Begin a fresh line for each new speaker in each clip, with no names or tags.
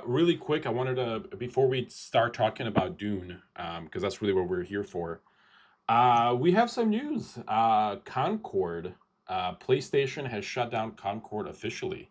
Really quick, I wanted to before we start talking about Dune, because that's really what we're here for. We have some news. Concord, PlayStation has shut down Concord officially.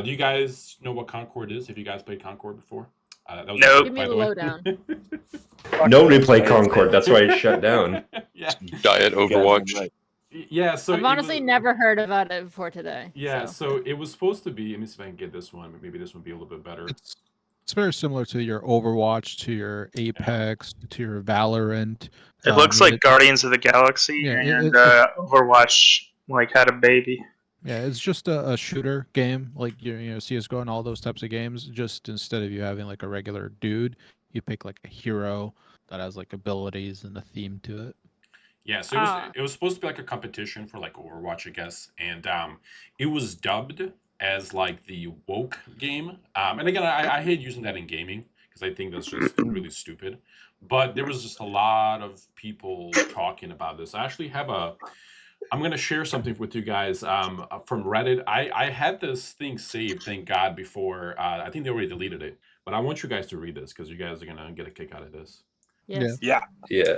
Do you guys know what Concord is? Have you guys played Concord before? That was a
Nope.
joke,
Give me
by
the
the way.
lowdown.
Nobody played Concord. That's why it's shut down.
Yeah,
Diet Overwatch.
Right.
yeah. So
I've honestly never heard about it before today.
Yeah,
so
so it was supposed to be. Let me see if I can get this one. Maybe this one would be a little bit better.
It's very similar to your Overwatch, to your Apex, to your Valorant.
It looks like Guardians of the Galaxy
Yeah,
and Overwatch had a baby.
Yeah, it's just a shooter game, like CS:GO and all those types of games. Just instead of you having like a regular dude, you pick like a hero that has like abilities and a theme to it.
Yeah, so it was supposed to be like a competition for like Overwatch, I guess, and it was dubbed as like the woke game. And again, I hate using that in gaming because I think that's just really stupid. But there was just a lot of people talking about this. I actually have I'm gonna share something with you guys from Reddit. I had this thing saved, thank God, before I think they already deleted it. But I want you guys to read this because you guys are gonna get a kick out of this.
yes.
Yeah.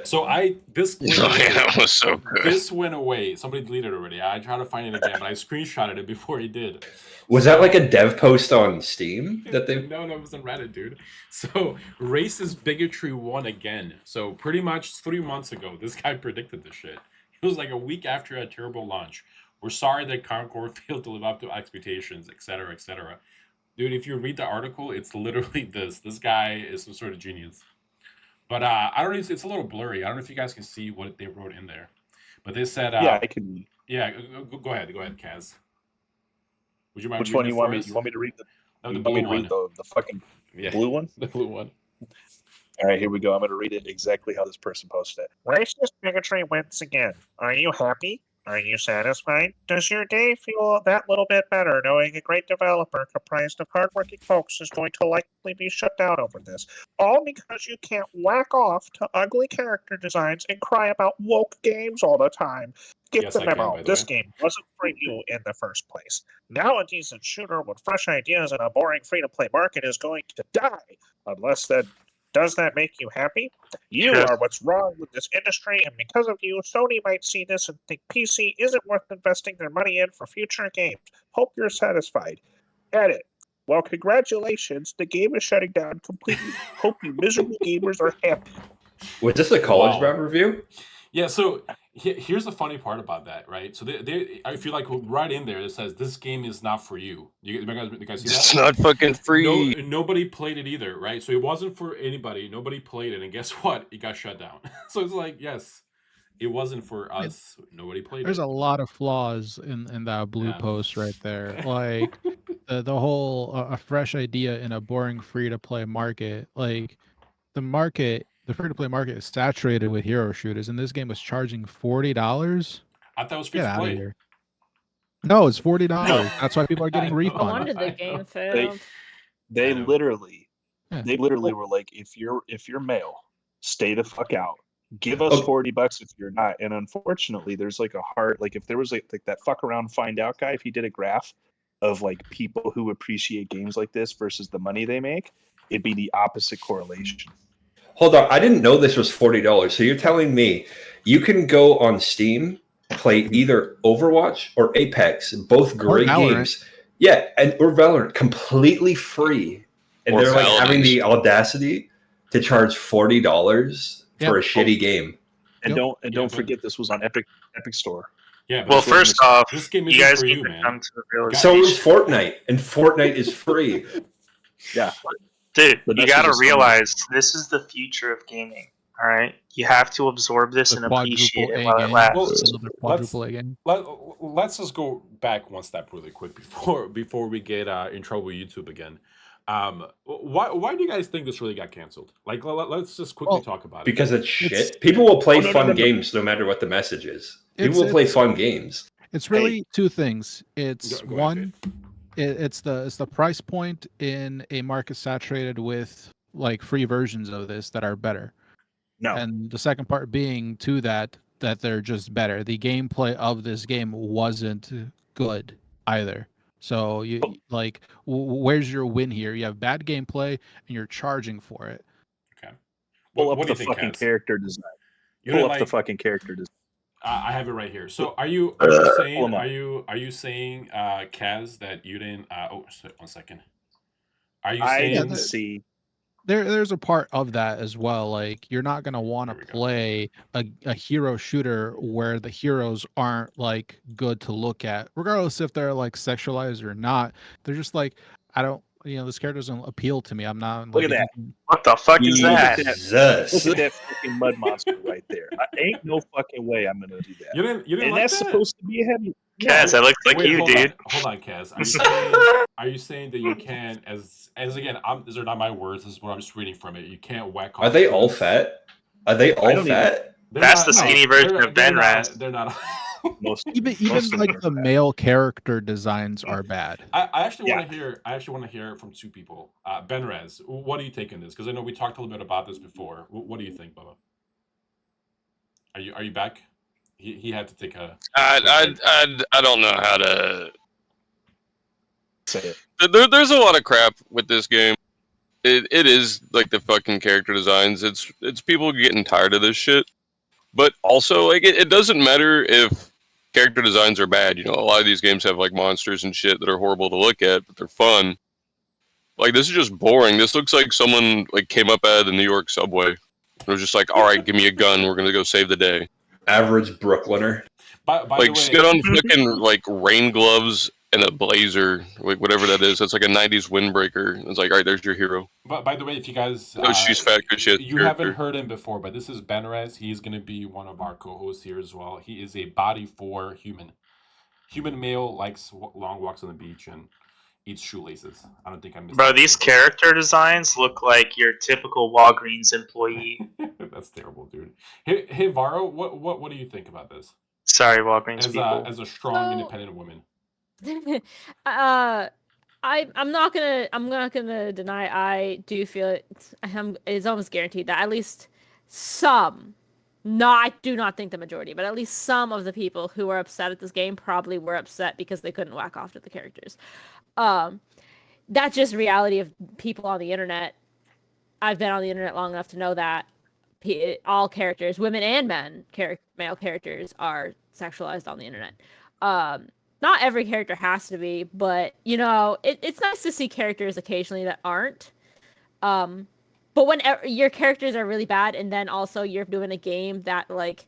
So this went
Oh,
away.
yeah, that was so good.
This went away. Somebody deleted it already. I tried to find it again, but I screenshotted it before he did.
Was that like a dev post on Steam that they?
No, it was on Reddit, dude. So racist bigotry won again. So pretty much 3 months ago, this guy predicted this shit. It was like a week after a terrible launch. We're sorry that Concord failed to live up to expectations, etc., etc. Dude, if you read the article, it's literally this. This guy is some sort of genius. But I don't know. It's a little blurry. I don't know if you guys can see what they wrote in there. But they said,
Yeah, I can.
yeah, go ahead, Caaz. Would you mind?
Which one
reading
you
it
want
for
me?
us?
You want me to read the?
No, the
You want me
blue
to read
one.
the fucking
Yeah,
blue one?
the blue one.
All right, here we go. I'm going to read it exactly how this person posted it. Racist bigotry once again. Are you happy? Are you satisfied? Does your day feel that little bit better knowing a great developer comprised of hardworking folks is going to likely be shut down over this? All because you can't whack off to ugly character designs and cry about woke games all the time. Get
Yes,
the
I can,
memo.
by the
This
way.
game wasn't for you in the first place. Now a decent shooter with fresh ideas and a boring free-to-play market is going to die unless that does that make you happy? You
Yes.
are what's wrong with this industry, and because of you, Sony might see this and think PC isn't worth investing their money in for future games. Hope you're satisfied. Edit. Well, congratulations. The game is shutting down completely. Hope you miserable gamers are happy.
Was this a college
Wow.
rap review?
Yeah, so here's the funny part about that, right? So I feel like right in there it says this game is not for you. You guys see that?
It's not fucking free.
Nobody played it either, right? So it wasn't for anybody. Nobody played it, and guess what? It got shut down. So it's like, yes, it wasn't for us. Nobody played
There's
it.
a lot of flaws in that blue
Yeah.
post right there. Like the whole a fresh idea in a boring free to play market. Like the free to play market is saturated with hero shooters, and this game was charging $40.
I thought it was free
Get
to
out of
play.
here! No, it's $40. That's why people are getting
I know.
No
refunds.
wonder the
I
game
know.
failed.
They
I know.
literally
Yeah.
were like, if you're male, stay the fuck out. Give us
Okay.
$40 if you're not. And unfortunately, there's like a hard, like if there was like that fuck around find out guy, if he did a graph of like people who appreciate games like this versus the money they make, it'd be the opposite correlation.
Hold on, I didn't know this was $40. So you're telling me you can go on Steam, play either Overwatch or Apex, both great
Valorant.
games. Yeah, or Valorant, completely free, and
Or
they're like having
Valorant.
the audacity to charge $40
Yeah.
for a shitty game.
And
Yep.
don't forget this was on Epic Store.
Yeah, but
Well,
this
first off,
this game
you
isn't
guys
for
need
you,
to
man.
come to the realization.
So is Fortnite, and Fortnite is free.
Yeah.
Dude,
But
you
that's
gotta
just Sony.
realize this is the future of gaming. All right, you have to absorb this
The
and appreciate
quadruple
it
A
while it
game.
lasts.
Well,
Another quadruple A game.
Let's just go back one step really quick before we get in trouble with YouTube again. Why do you guys think this really got canceled? Like, let's just quickly
Well,
talk about it.
Because it's shit. People will play
no,
fun
no.
games no matter what the message is.
It's-
People will play fun games.
It's really two things. It's
Go ahead,
one, it's the price point in a market saturated with like free versions of this that are better.
No.
And the second part being to that they're just better. The gameplay of this game wasn't good either. So like, where's your win here? You have bad gameplay and you're charging for it.
Okay.
Pull
What
up
do
the
you think,
fucking
Caaz?
character design.
You
Pull
didn't
up the
like.
fucking character design.
I have it right here. So are you
Pull
saying
'em up.
are you saying Caaz that you didn't? One second. Are you
I
saying?
didn't see.
There's a part of that as well. Like, you're not gonna want to
Here we go.
play a hero shooter where the heroes aren't like good to look at, regardless if they're like sexualized or not. They're just like, I don't, this character doesn't appeal to me. I'm not
Look
like,
at that.
What the fuck is
Look
that?
at
Jesus.
Look at that fucking mud monster right there. Ain't no fucking way I'm gonna do that.
You didn't
And
like
that's
that?
supposed to be a heavy.
Caaz, that looks like
Wait,
you,
hold
dude.
on, hold on, Caaz. Are you saying that you can, as again, these are not my words. This is what I'm just reading from it. You can't whack off.
Are they all
students.
fat? Are they all
don't
fat?
They're
That's
not-
the skinny version of
they're not-
Benraz.
They're not.
Most
even
most of
like
them
the
are bad.
male character designs are bad.
I actually
Yeah.
want to hear. I actually want to hear from two people. Benraz, what do you think in this? Because I know we talked a little bit about this before. What do you think, Bubba? Are you back? He had to take a.
I don't know how to.
Say it.
There's a lot of crap with this game. It is like the fucking character designs. It's people getting tired of this shit. But also, like, it doesn't matter if character designs are bad. A lot of these games have like monsters and shit that are horrible to look at, but they're fun. Like, this is just boring. This looks like someone like came up out of the New York subway. It was just like, all right, give me a gun. We're gonna go save the day.
Average Brooklyner.
By the
Like,
way,
just get on fucking like rain gloves and a blazer, like whatever that is. That's like a '90s windbreaker. It's like, all right, there's your hero.
but by the way, if you guys,
Oh, she's fat because she has
you
character.
haven't heard him before, but this is Benraz. He's gonna be one of our co-hosts here as well. He is a body for human male, likes long walks on the beach and eats shoelaces. I don't think I missed.
Bro,
that.
these character designs look like your typical Walgreens employee.
That's terrible, dude. Hey, Varro, what do you think about this?
Sorry, Walgreens
As
people.
as a strong,
So-
independent woman.
I'm not gonna deny I do feel it's almost guaranteed that at least some, I do not think the majority, but at least some of the people who were upset at this game probably were upset because they couldn't whack off to the characters. That's just reality of people on the internet. I've been on the internet long enough to know that all characters, women and men, male characters, are sexualized on the internet. Not every character has to be, but it's nice to see characters occasionally that aren't. But when your characters are really bad, and then also you're doing a game that like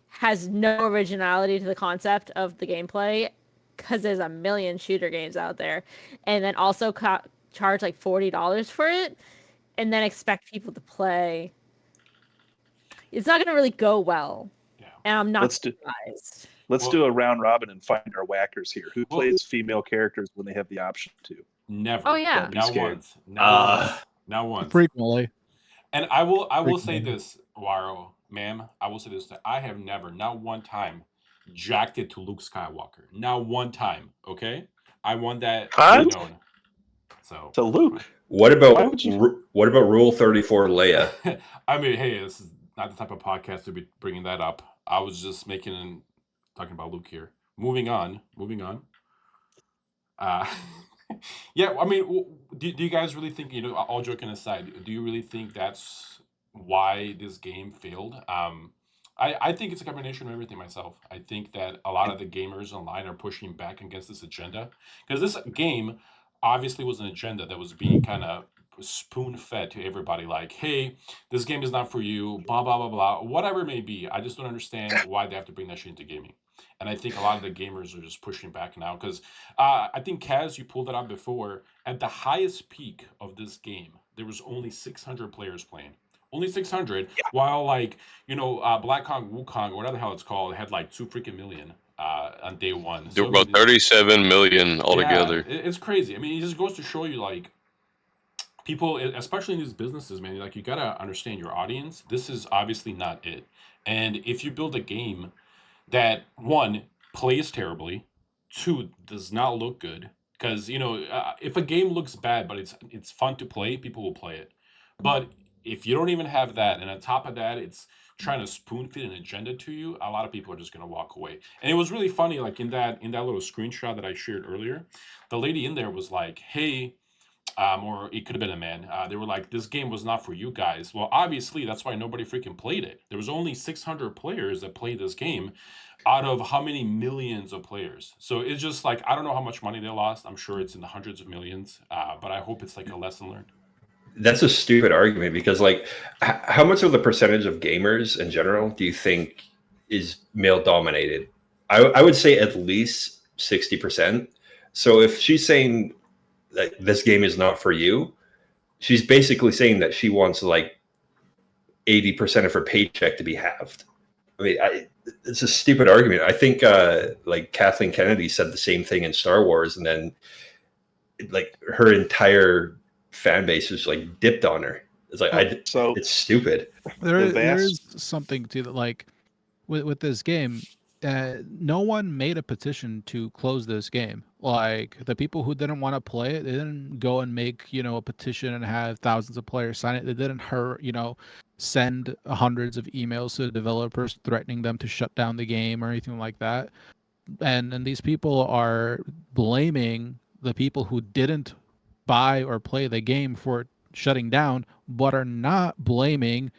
has no originality to the concept of the gameplay, because there's a million shooter games out there, and then also charge like $40 for it, and then expect people to play, it's not going to really go well.
Yeah.
And I'm not
Let's do-
surprised.
Let's do a round robin and find our whackers here. Who plays female characters when they have the option to?
Never.
Oh, yeah.
Don't be
Not
scared.
once. Not once.
Frequently.
And I will say
Frequently.
this, Varro, ma'am. I will say this: that I have never, not one time, jacked it to Luke Skywalker. Not one time. Okay, I want that to be
What?
known. So
To Luke.
What
Why
about
would you-
what about Rule 34 Leia?
I mean, hey, this is not the type of podcast to be bringing that up. I was just talking about Luke here. Moving on. Yeah, I mean, do you guys really think, all joking aside, do you really think that's why this game failed? I think it's a combination of everything myself. I think that a lot of the gamers online are pushing back against this agenda, because this game obviously was an agenda that was being kind of spoon-fed to everybody, like, hey, this game is not for you, blah, blah, blah, blah, whatever it may be. I just don't understand why they have to bring that shit into gaming. And I think a lot of the gamers are just pushing back now, because I think, Caaz, you pulled it out before. At the highest peak of this game, there was only 600 players playing. Only 600, while like, Black Kong, Wukong, or whatever the hell it's called, had like 2 freaking million on day one.
There were about 37 million altogether.
Yeah, it's crazy. I mean, it just goes to show you, like, people, especially in these businesses, man, like, you gotta understand your audience. This is obviously not it. And if you build a game that, one, plays terribly, two, does not look good, because if a game looks bad but it's fun to play, people will play it. But if you don't even have that, and on top of that, it's trying to spoon feed an agenda to you, a lot of people are just gonna walk away. And it was really funny, like in that little screenshot that I shared earlier, the lady in there was like, "Hey," or it could have been a man. They were like, "This game was not for you guys." Well, obviously, that's why nobody freaking played it. There was only 600 players that played this game out of how many millions of players. So it's just like, I don't know how much money they lost. I'm sure it's in the hundreds of millions, but I hope it's like a lesson learned.
That's a stupid argument because, like, how much of the percentage of gamers in general do you think is male dominated? I would say at least 60%. So if she's saying that this game is not for you, she's basically saying that she wants like 80% of her paycheck to be halved. I mean, it's a stupid argument. I think like Kathleen Kennedy said the same thing in Star Wars, and then like her entire fan base is like dipped on her. It's like it's stupid.
There is something to that, like with this game. No one made a petition to close this game. Like the people who didn't want to play it, they didn't go and make a petition and have thousands of players sign it. They didn't send hundreds of emails to the developers threatening them to shut down the game or anything like that. And these people are blaming the people who didn't buy or play the game for shutting down, but are not blaming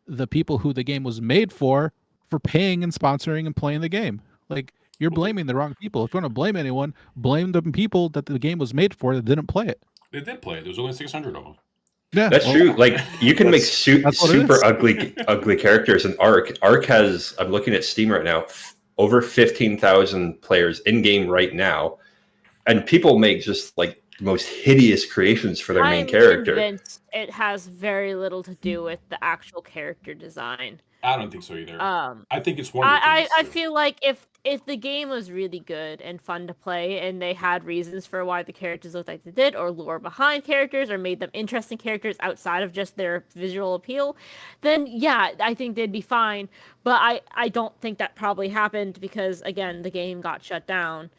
the people who the game was made for paying and sponsoring and playing the game. Like, you're blaming the wrong people. If you want to blame anyone, blame the people that the game was made for that didn't play it.
They did play it. There was only 600 of them.
Yeah,
that's true. Like, you can make super ugly characters. And Ark has, I'm looking at Steam right now, over 15,000 players in game right now, and people make just like the most hideous creations for their main character.
I'm convinced it has very little to do with the actual character design.
I don't think so either. I think it's one of the things.
I feel like if the game was really good and fun to play, and they had reasons for why the characters looked like they did, or lore behind characters, or made them interesting characters outside of just their visual appeal, then yeah, I think they'd be fine. But I don't think that probably happened because, again, the game got shut down.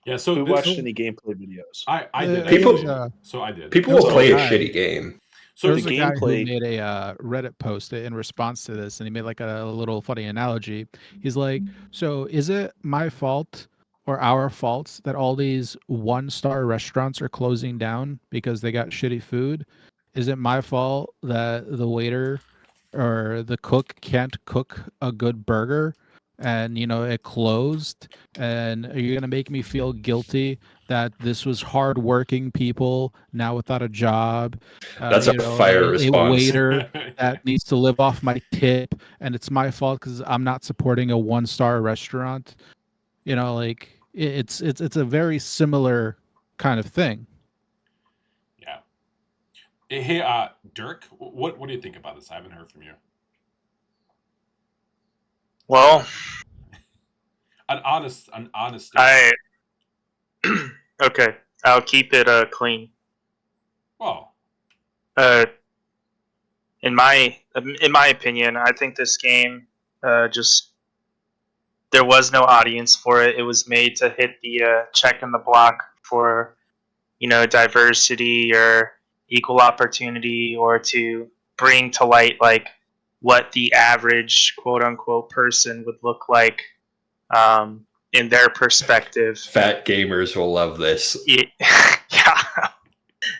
Yeah, so
who watched any gameplay videos?
I did. So I did.
People will play a shitty game.
So there's a guy who made a Reddit post in response to this, and he made like a little funny analogy. He's like, so is it my fault or our fault that all these one-star restaurants are closing down because they got shitty food? Is it my fault that the waiter or the cook can't cook a good burger and it closed? And are you gonna make me feel guilty that this was hardworking people now without a job?
That's a fire response.
A waiter that needs to live off my tip, and it's my fault because I'm not supporting a one-star restaurant. Like it's a very similar kind of thing.
Yeah. Hey, Dirk, what do you think about this? I haven't heard from you.
Well,
an honest.
Okay, I'll keep it clean.
Well,
in my opinion, I think this game just there was no audience for it. It was made to hit the check in the block for diversity or equal opportunity, or to bring to light like what the average quote unquote person would look like in their perspective.
Fat gamers will love this.
Yeah.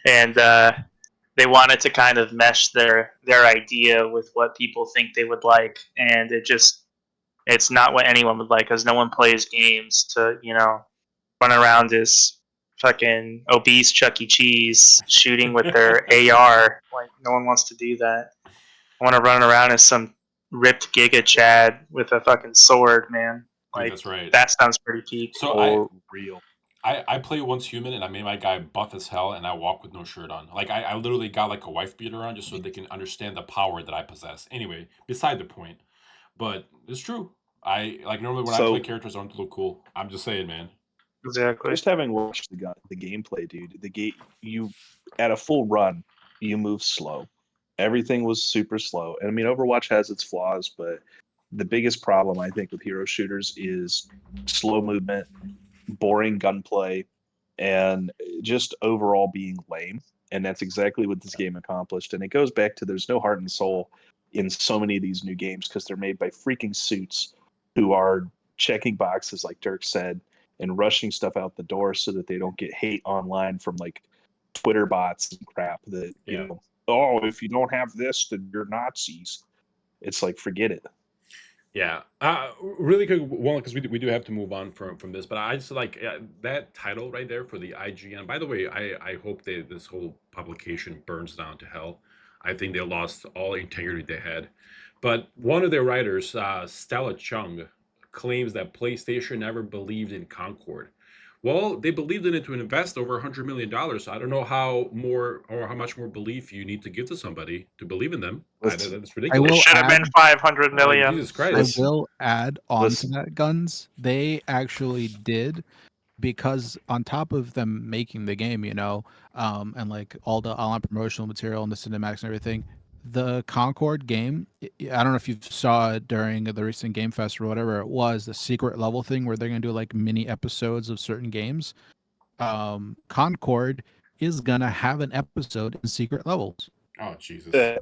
And they wanted to kind of mesh their idea with what people think they would like, and it's not what anyone would like, because no one plays games to run around as fucking obese Chuck E. Cheese shooting with their AR. Like, no one wants to do that. I want to run around as some ripped Giga Chad with a fucking sword, man. Like,
dude, that's right.
That sounds pretty peak.
So I play Once Human, and I made my guy buff as hell, and I walk with no shirt on. Like, I literally got like a wife beater on just so they can understand the power that I possess. Anyway, beside the point. But it's true. I like normally when I play characters, I don't look cool. I'm just saying, man.
Exactly.
Just having watched the gameplay, dude. You at a full run, you move slow. Everything was super slow. And I mean, Overwatch has its flaws, but the biggest problem I think with hero shooters is slow movement, boring gunplay, and just overall being lame. And that's exactly what this game accomplished. And it goes back to there's no heart and soul. in so many of these new games because they're made by freaking suits who are checking boxes, like Dirk said, and rushing stuff out the door so that they don't get hate online from like Twitter bots and crap that, you know, oh, if you don't have this, then you're Nazis. It's like, forget it.
Yeah. Really quick, one, because we do have to move on from this, but I just like that title right there for the IGN. By the way, I hope this whole publication burns down to hell. I think they lost all integrity they had. But one of their writers, Stella Chung, claims that PlayStation never believed in Concord. Well, they believed in it to invest over $100 million. So I don't know how much more belief you need to give to somebody to believe in them. That's
It
ridiculous.
will
should have been
add-
500 million.
Jesus
I
Christ.
will add on
Listen.
to that, Guns. They actually did, because on top of them making the game, you know, and like all the online promotional material and the cinematics and everything, the Concord game, I don't know if you saw it during the recent Game Fest or whatever it was, the secret level thing where they're gonna do like mini episodes of certain games. Concord is gonna have an episode in secret levels.
Oh, Jesus.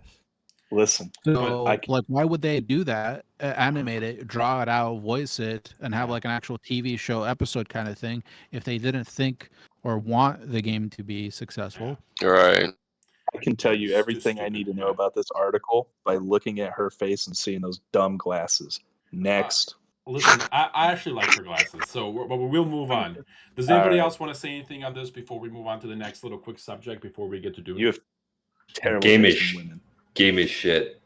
Listen,
So,
I-
like, why would they do that? Animate it, draw it out, voice it, and have like an actual TV show episode kind of thing if they didn't think or want the game to be successful?
Right.
I can tell you
It's just
everything I
stupid,
need to know
yeah.
about this article by looking at her face and seeing those dumb glasses. Next.
Listen, I actually like her glasses, so but we'll move on. Does
All
anybody
right.
else want to say anything on this before we move on to the next little quick subject before we get to do
You
it?
have terrible
Game
taste
is
in women.
Game is shit.